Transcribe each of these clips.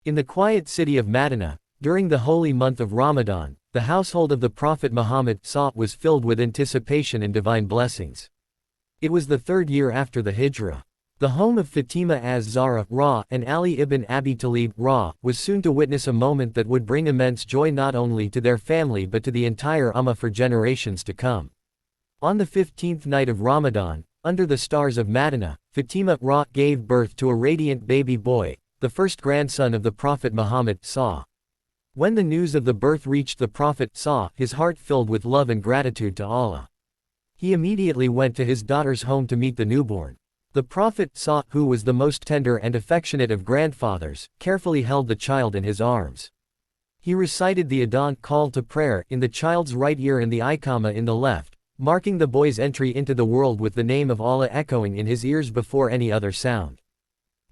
In the quiet city of Madinah, during the holy month of Ramadan, the household of the Prophet Muhammad was filled with anticipation and divine blessings. It was the third year after the Hijrah. The home of Fatima az-Zahra and Ali ibn Abi Talib was soon to witness a moment that would bring immense joy not only to their family but to the entire Ummah for generations to come. On the 15th night of Ramadan, under the stars of Madinah, Fatima gave birth to a radiant baby boy, the first grandson of the Prophet Muhammad When the news of the birth reached the Prophet his heart filled with love and gratitude to Allah. He immediately went to his daughter's home to meet the newborn. The Prophet who was the most tender and affectionate of grandfathers, carefully held the child in his arms. He recited the Adhan call to prayer in the child's right ear and the Iqama in the left, marking the boy's entry into the world with the name of Allah echoing in his ears before any other sound.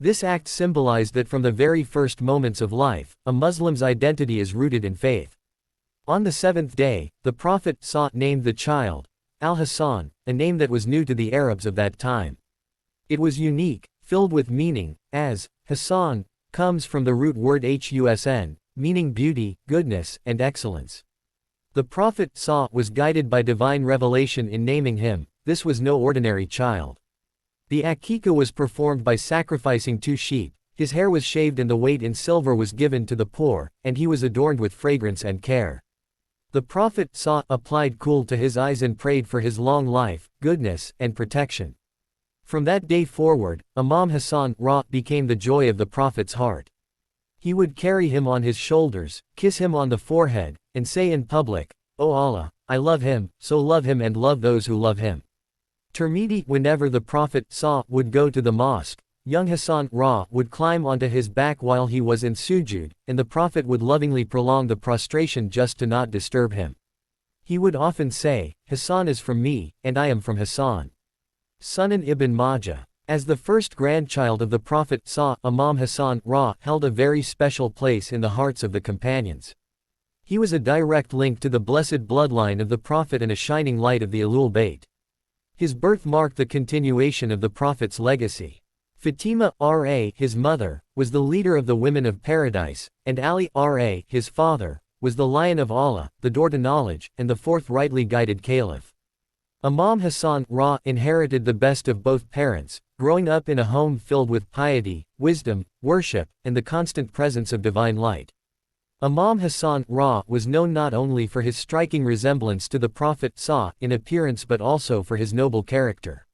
This act symbolized that from the very first moments of life, a Muslim's identity is rooted in faith. On the seventh day, the Prophet named the child Al-Hassan, a name that was new to the Arabs of that time. It was unique, filled with meaning, as Hassan comes from the root word Husn, meaning beauty, goodness, and excellence. The Prophet was guided by divine revelation in naming him. This was no ordinary child. The Aqiqah was performed by sacrificing 2 sheep, his hair was shaved and the weight in silver was given to the poor, and he was adorned with fragrance and care. The Prophet applied kohl to his eyes and prayed for his long life, goodness, and protection. From that day forward, Imam Hassan became the joy of the Prophet's heart. He would carry him on his shoulders, kiss him on the forehead, and say in public, "O Allah, I love him, so love him and love those who love him." Whenever the Prophet would go to the mosque, young Hassan would climb onto his back while he was in sujud, and the Prophet would lovingly prolong the prostration just to not disturb him. He would often say, "Hassan is from me, and I am from Hassan." Sunan ibn Majah. As the first grandchild of the Prophet Imam Hassan held a very special place in the hearts of the companions. He was a direct link to the blessed bloodline of the Prophet and a shining light of the Ahlul Bayt. His birth marked the continuation of the Prophet's legacy. Fatima his mother, was the leader of the women of paradise, and Ali his father, was the lion of Allah, the door to knowledge, and the fourth rightly guided caliph. Imam Hassan inherited the best of both parents, growing up in a home filled with piety, wisdom, worship, and the constant presence of divine light. Imam Hassan was known not only for his striking resemblance to the Prophet in appearance but also for his noble character.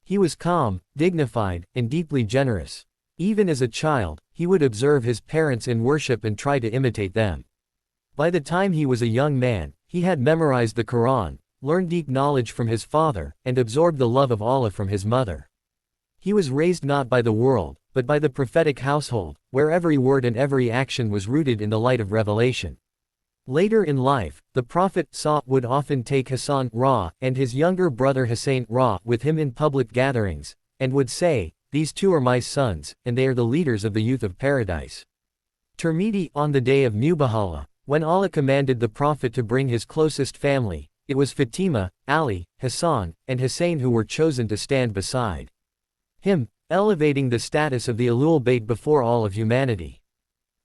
He was calm, dignified, and deeply generous. Even as a child, he would observe his parents in worship and try to imitate them. By the time he was a young man, he had memorized the Quran, learned deep knowledge from his father, and absorbed the love of Allah from his mother. He was raised not by the world, but by the prophetic household, where every word and every action was rooted in the light of revelation. Later in life, the Prophet would often take Hassan and his younger brother Hussein with him in public gatherings, and would say, "These two are my sons, and they are the leaders of the youth of paradise." Tirmidhi. On the day of Mubahala, when Allah commanded the Prophet to bring his closest family, it was Fatima, Ali, Hassan, and Hussein who were chosen to stand beside him, elevating the status of the Ahlul Bayt before all of humanity.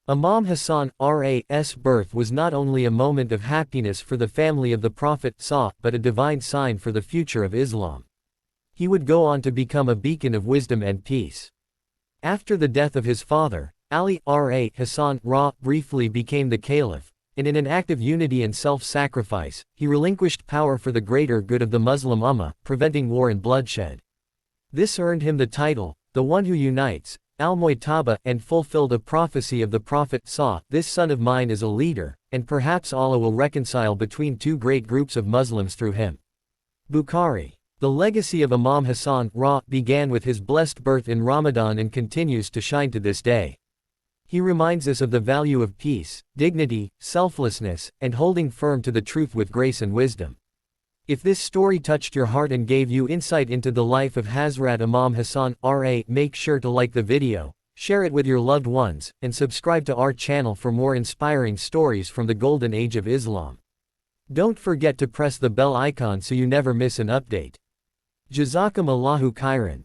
Imam Hassan's birth was not only a moment of happiness for the family of the Prophet but a divine sign for the future of Islam. He would go on to become a beacon of wisdom and peace. After the death of his father, Ali Hassan briefly became the caliph, and in an act of unity and self-sacrifice, he relinquished power for the greater good of the Muslim Ummah, preventing war and bloodshed. This earned him the title, the one who unites, al-Mu'taba, and fulfilled a prophecy of the Prophet "This son of mine is a leader, and perhaps Allah will reconcile between two great groups of Muslims through him." Bukhari. The legacy of Imam Hassan began with his blessed birth in Ramadan and continues to shine to this day. He reminds us of the value of peace, dignity, selflessness, and holding firm to the truth with grace and wisdom. If this story touched your heart and gave you insight into the life of Hazrat Imam Hassan, make sure to like the video, share it with your loved ones, and subscribe to our channel for more inspiring stories from the golden age of Islam. Don't forget to press the bell icon so you never miss an update. Jazakum Allahu khairan.